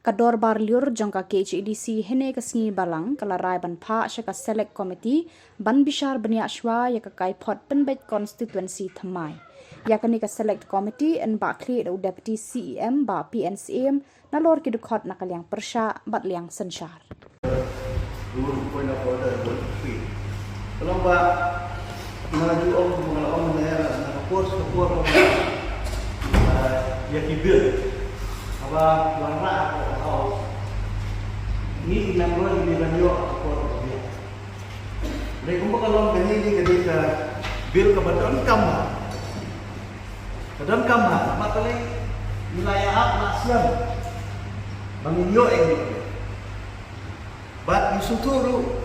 Kador barliur jangka KHDC hene kasngi balang kalarai ban pha shaka select committee ban bishar bania ashwa ya kakai pot penbet constituency thamai. Yakani ka select committee en bakli do deputy CEM ba PNCM nalor ki dukhot nakalyang persha bat liang senshar. Rule point of order 1 Kalau ba melaju om daerah na course ya kibil apa warna atau ini namanya ini radio apa dia. Mereka kumpulan kalau begini ketika bil kebetulan kamar, makanya wilayah apa Islam menginyo ini. But isuturu,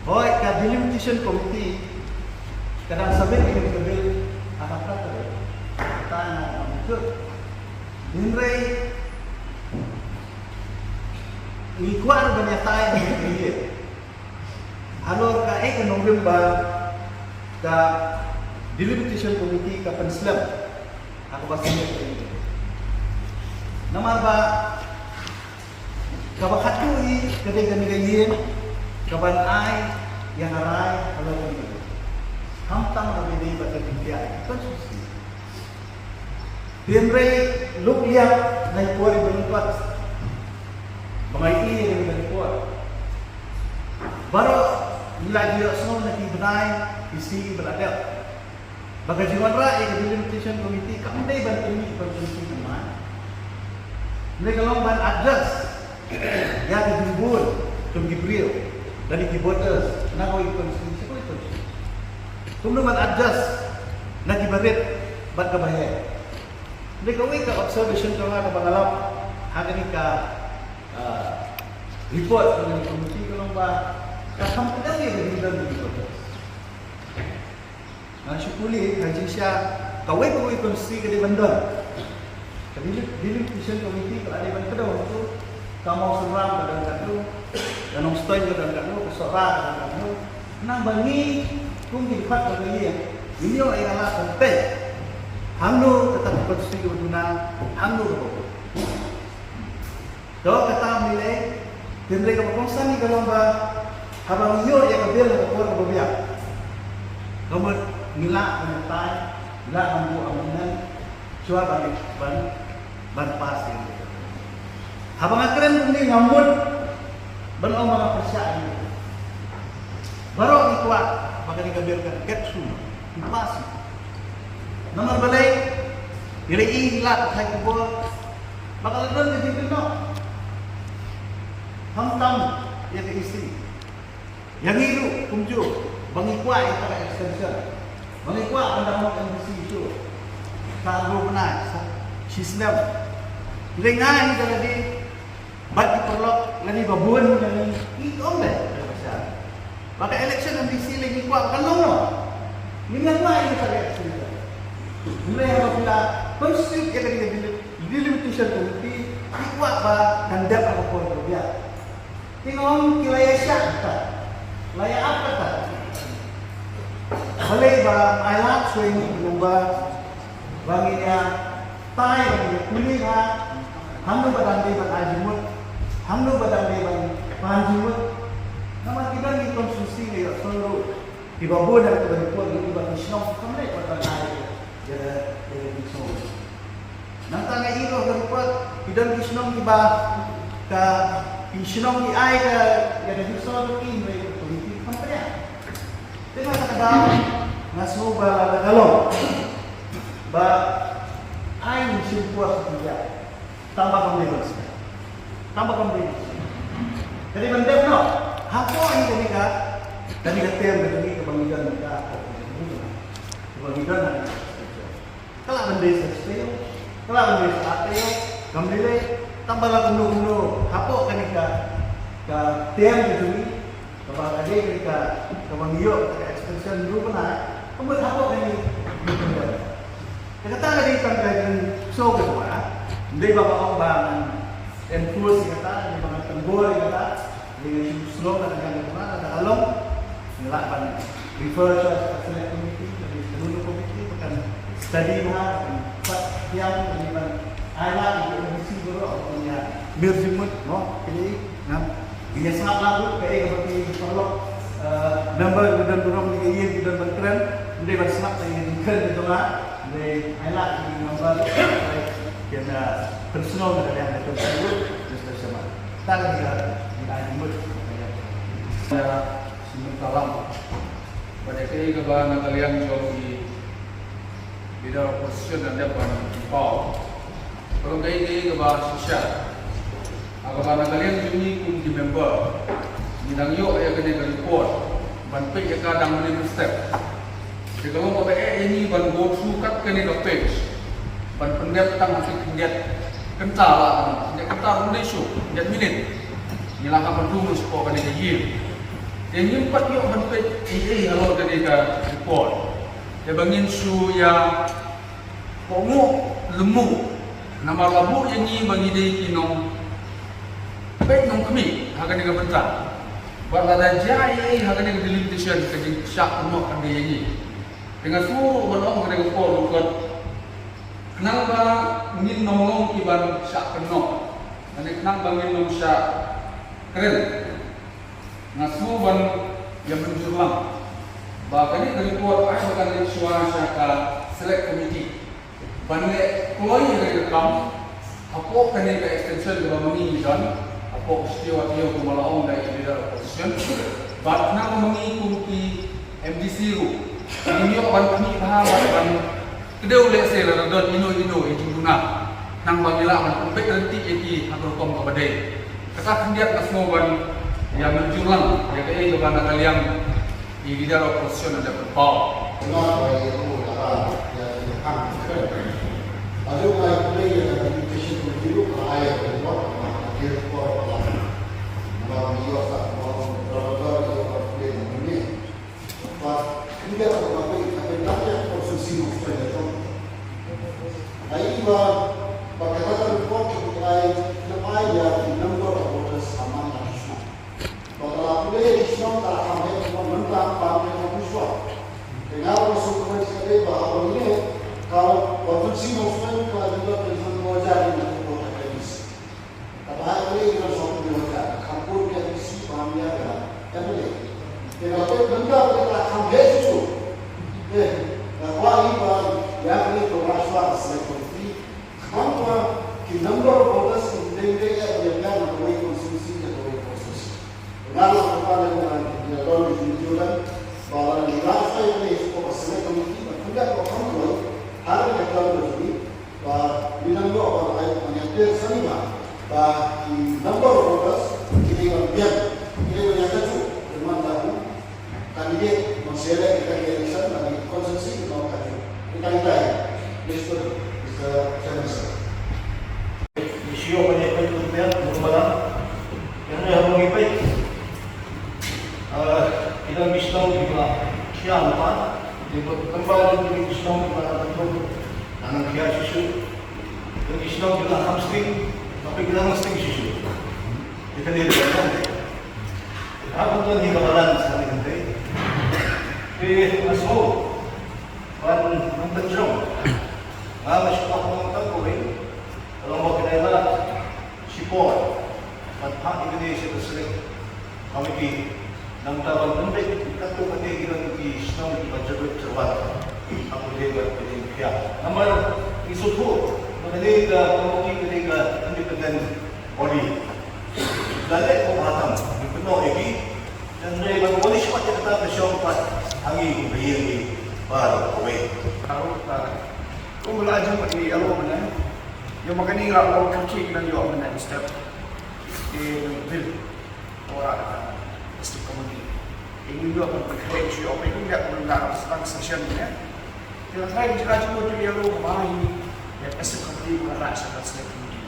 hoy ka delimitation committee kadang sabi ini bil apa kata tanah itu. Dinray ikuan banyak tayo ni alor ka November ka delimitation committee ka Panslam ako ba siya ini namar ba kabakat ko kadang ganyan kaban ay yang aray alor ni hamtang na bidi ba kadang konsusi Dinray look lihat naik kuari berempat, mengai ini dengan kuat. Baru lagi semua nanti benai isi berada. Bagi jiwan rakyat delimitation committee kami dah bantu ini bantu teman. Mereka kalau ban adjust, ya dijubur, tum Gibril dari keyboarders, nak kau ikut sini, kau ikut. Tum ban adjust, nak kibarit, ban kebahaya. Mereka wika observation ko nga pangalap hanggang ka report ng committee ko lang ba kakampunan yung ganda dito. Syukuli haji siya kaway konstitusi ka di bandon. Delimitation committee ka di bandon ka daw kamau suram ka daw kado danong stoy ka daw kado kasora ka daw kado nang bangi kung gilipat ka gayi ini ay ala konten Hamlo tetap konstitusi uduna hamlo ko. Do kata milay dinre ka pagkongsan ni kalomba habang iyo ya kabil ko ko biya. Kamot nila penetay, nila ang buangan suwa ban pasin. Habang akren kundi ngambut ban ang mga persyain. Baro ikuat maka ni kabil ka ketsu pasin. Nomor balay, dili ilat hay kubur, bakal doon di Pino. Hamtam yang isi, yang ilu kumju, bangikwa itu ka extension, bangikwa pandang ang isi itu, tago na sistem. Dili nga ini tadi, bagi perlok lani babun lani ikom deh. Maka election ang isi lagi kwa kanong. Mingan nga ini ka extension. Mulai apabila konstitusi yang delimitation committee ikuat ba handap apa pun dia. Tingong kilaya siya laya apa ta? Balay ba ayat swing numba banginya tay banginya kuling ha hamno badang di ban ajimut hamno badang di ban panjimut nama kita ni konstitusi ni solo di bawah dan kebanyakan ini bagi sinong kami pada naik. Jadi bisa. Nanti nak iro berbuat tidak kisnong tiba ke kisnong di ay ke yang bisa tu ini politik kampanye. Tengah tak ada ngasuh bala galong. Ba ay simpuas dia. Tambah kembali. Jadi benda no. Hapo ini kenika dan dikatem dari kebangidan mereka. Kebangidan kalau benda sesuatu, kalau benda sesuatu, kembali tambahlah gunung-gunung, hapok kan ke tiang itu ni, kepada dia ke kebangiyo, ke extension dulu pernah, kemudian hapok ini berkembang. Kata tadi tentang show kedua, dia bawa orang enforce kata, dia bawa tenggol kata, dia slow kata yang kedua ada kalong, ngelakban refer to select committee, jadi seluruh committee bukan. Tadi mah yang Anak itu mesti dulu punya mirjimut, no, jadi, dia sangat lalu kayak seperti kalau number dan dorong ni ia dan berkeren, dia bersemak dengan keren itu lah, dia anak ini number kena personal dengan yang itu tersebut, terus bersama. Tak ada dia jimut. Sementara pada kehidupan kalian jauh di dalam posisi dan dapat pau. Kalau kehidupan sosial, agaknya kalian juni kunci member, bidang yo ayah kena report, banpek ya kadang mana step. Jadi kalau pada ini ban go through kat kena ke page, ban pendek tang hati pendek kental lah, pendek kental Malaysia, pendek minit. Inilah kapan dulu supaya kena kejil. Yang nyimpat yo banpek kalau kena ke report. Dia bangin su yang komo lemu. Nama labu yang ni bagi dia kinong baik nong kami akan dengan bentar. Berada jai akan dengan delimitation kerja syak penuh kan dia ni. Dengan suruh berlaku dengan kau bukan kenapa ingin nolong kiban syak penuh. Dan kenapa ingin nolong syak keren. Ngasuh ban yang menjulang. Bahkan ini dari kuat ayat akan suara syaka select committee. Bandai keluar dari rekam, apa kena ke extension dalam mengi dan apa setiap dia kumalaong dari dalam position. Bat nak mengikuti MDC ru. Ini yo ban kami faham ban kedau le se la dot ino itu guna. Nang bangila ban kompet nanti iki atur kom ke badai. Kata kendiat kasmo ban yang menjulang ya ke ban kalian di dalam position ada berpau. Ada orang yang communication begitu, ayat berbuat, dia berbuat apa? Kalau dia tak mau berbuat, dia berbuat ini. But kita apa yang konsumsi supaya itu. Aiba, bagaimana report terkait lemah yang number of voters aman dan Islam. Kalau boleh Islam tak aman, mentang pamer Islam. Dengar masuk ke sini bahawa ini kalau konsumsi Muslim kalau juga dengan wajah dengan kota hadis. Tapi hari ini kita suatu wajah, kampung yang isi pahamnya kan, yang boleh. Kalau benda kita hamil itu, kalau ini yang ini terasa seperti, kalau kita number of voters in the area yang kan boleh konsumsi dan boleh konsumsi. Kalau kita dengan dia tahu di tujuan, bahwa di rasa ini sebuah select committee, tidak berkampungan. Hari yang lalu ini, bidang doa orang mengajar seniman, di number of voters ini banyak kaju, teman tahu, kandidat menselek kita election dan konsumsi kita kaju, kita lihat, besok bisa jelas. Isu banyak kali berbiar, berbalan, yang yang mengipai, kita bisa juga siapa. Dia kembali dari Islam kepada betul anak dia susu dan Islam kita hamstring tapi kita hamstring susu kita dia berjalan apa tu ni kawalan sekali nanti masuk dan menterjung masuk ke penonton koi kalau mau kita lihat support dan hak Indonesia terselek komiti nang tawag nanti kita tu pati kita di Islam di Banjarut cerbat aku dia berpikir nama isu tu mengenai komiti ketika independent body dalek pemahatan penuh lagi dan dari bagi semua kita bersyukur hangi beri baru kowe kalau kau belajar pada Allah mana yang makanya kalau kaki dan juga mana step di bil orang Muslim community. Ini juga berkait isu apa ini tidak mengenal tentang session ini. Kita try jika cuma tu dia lu kemarin ya Muslim community bukan rasa dan Muslim community.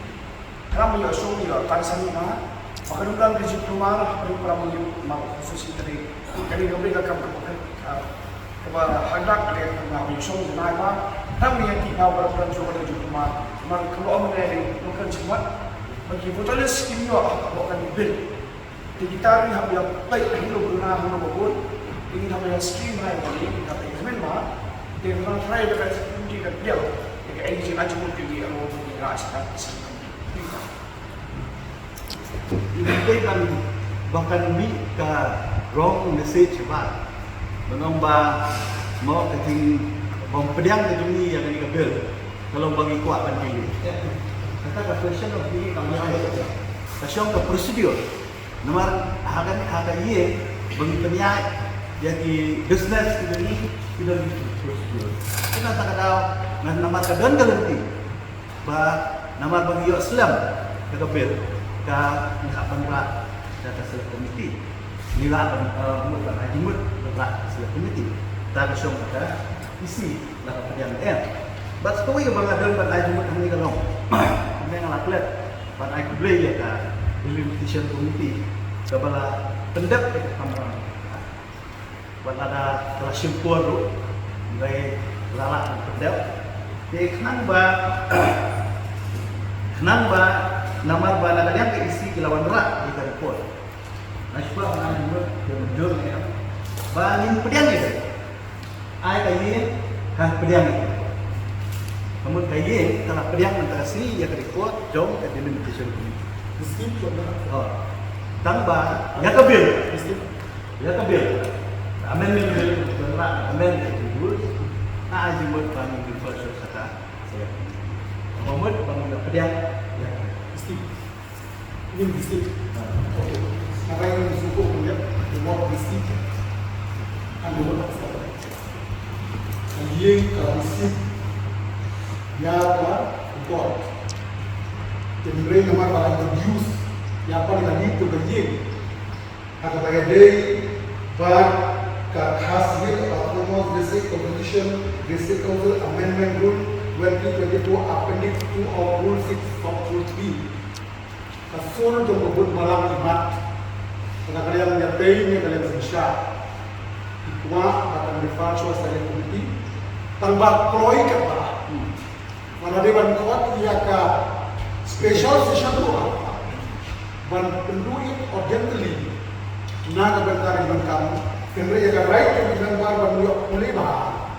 Kalau dia show dia tansan mana, maka nunggang kerja rumah dari para mau khusus dari kali kami akan berpakai kepada hendak ada mau show jenai mah, kami yang kita berperan juga dari rumah. Maka kalau mengenai bukan cuma bagi voteris ini akan dibil. Kita ni hamil baik hidup benar benar bagus. Ini hamil stream lain lagi. Kita ingin mah, dengan try dengan seperti dan dia, dengan engine aja mungkin dia mau punya Rajasthan Select Ini kan bahkan bi ke wrong message ba. Menomba mau keting bom pedang ke dunia yang ini kabel. Kalau bagi kuat kan diri. Kata ke question of diri kami ada. Kasih ke prosedur. Nomor akan iya bagi penyak jadi business ini tidak prosedur. Kita tak ada nomor kedon galanti. Ba nomor bagi Islam ke kabel. Ka usapan ra data select committee nila mut ban haji mut ra select committee ta ka syong ka isi la ka padian but story bang adon ban haji mut ni kalong may ngalaklet ban ai ku blay ya ka implementation committee ka bala pendep ka kamera ban ada kelas simpur ru ngai lalak pendep de khan ba namar bala kalian ke isi kelawan rak di report. Nasba orang buat jujur ya. Bangin pediang itu. Ai kaye kan pediang itu. Namun kaye kalau pediang antara si ya ke report jom ke delimitation committee. Mesti coba. Oh. Tambah ya kebil. Ya kebil. Amen bil rak amen jujur. Nah jumut bangin di first sata. Saya. Momen bangin pediang Ini mesti. Oke. Sekarang yang disebut punya semua mesti. Kan dulu tak salah. Yang mesti ya kan import. Jadi nomor paling abuse yang paling tadi itu berjing. Kata pakai day bar hasil atau basic competition basic council amendment rule 2022 appendix 2 of rule 6 of rule 3. Kasul jom kebut malam imat. Kadang-kadang yang nyatain kalian bersya. Ikwa akan difacu saya komiti. Tambah kloi kata. Mana dia bantuan ia ke special session tu. Ban penduit urgently. Naga bentar yang kamu. Kendra ia ke right yang bilang bar bantuan mulai bah.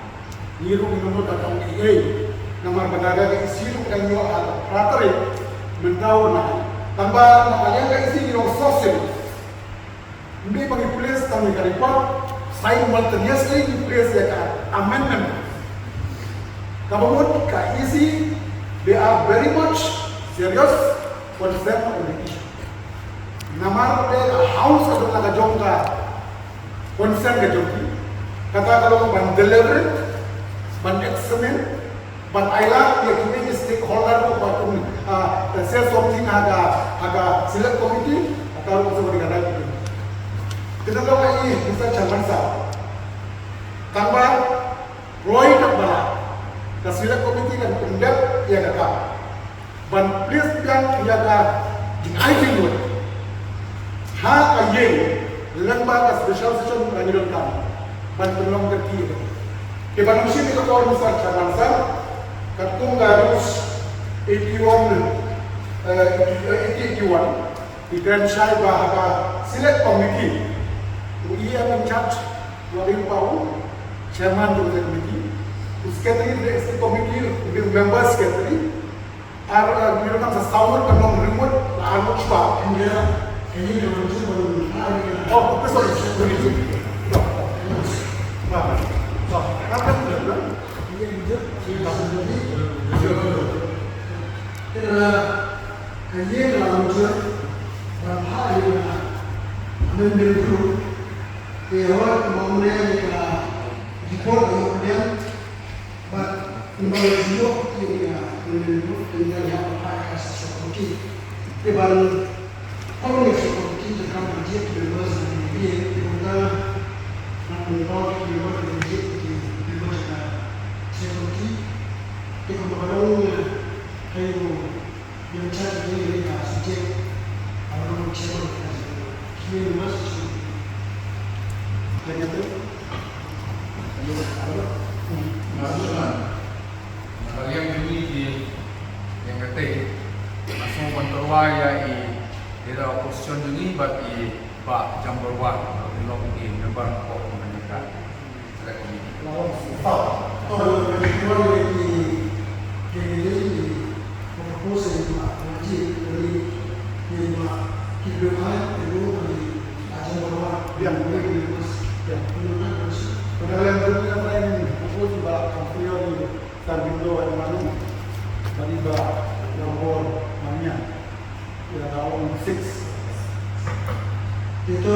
Niru minum datang ini. Namar benaga ke isi lu kan yo ratare. Mentau nah. Tambah kalian ke isi di sosial. Ini bagi place kami report sign multiplication di place ya kan amendment. Kamu ke isi they are very much serious concern on the issue. Namar de house atau naga jongka concern ke jongki. Kata kalau ban deliberate, ban examine, ban ailah dia kini stakeholder tu patut say something aga select committee atau seperti kata itu. Kita tahu ini bisa campur sah. Tambah Roy Kabala, the select committee dan pendek ia kata, ban please yang ia kata di item itu, ha ayat lembaga special session pengajuan kami, ban penolong terkini. Keban musim itu kalau misal campur sah, katung harus 81 di Grand Shai Bahaka Select Committee ia mencap Wadil Pau Chairman of the committee Secretary of the committee the members secretary are bilang sesama penom remote anu cepat ini oh sorry apa Kaya dalam ujian berapa hari menentu lewat kemudian kita report kemudian but kembali juga kita menentu dengan yang apa seperti depan kalau seperti kita berjaya bebas dari kita nak menolak bebas dari bebas seperti kita berlalu kayu yang cari ini kita sejak awal muncul kini masih begitu. Kalian ini di yang kata masuk kontrol ya ada oposisi ini bagi Pak Jamborwan belum di member kok menekan select committee. Kalau di proposal ngaji dari lima kehidupan itu dari ajar bahwa yang boleh diurus yang kehidupan harus Pagkalang gawin naman yung pupos ba ang priyo ni Tarbindo at Manong Maniba ng Bor Manya. Kaya taong 6. itu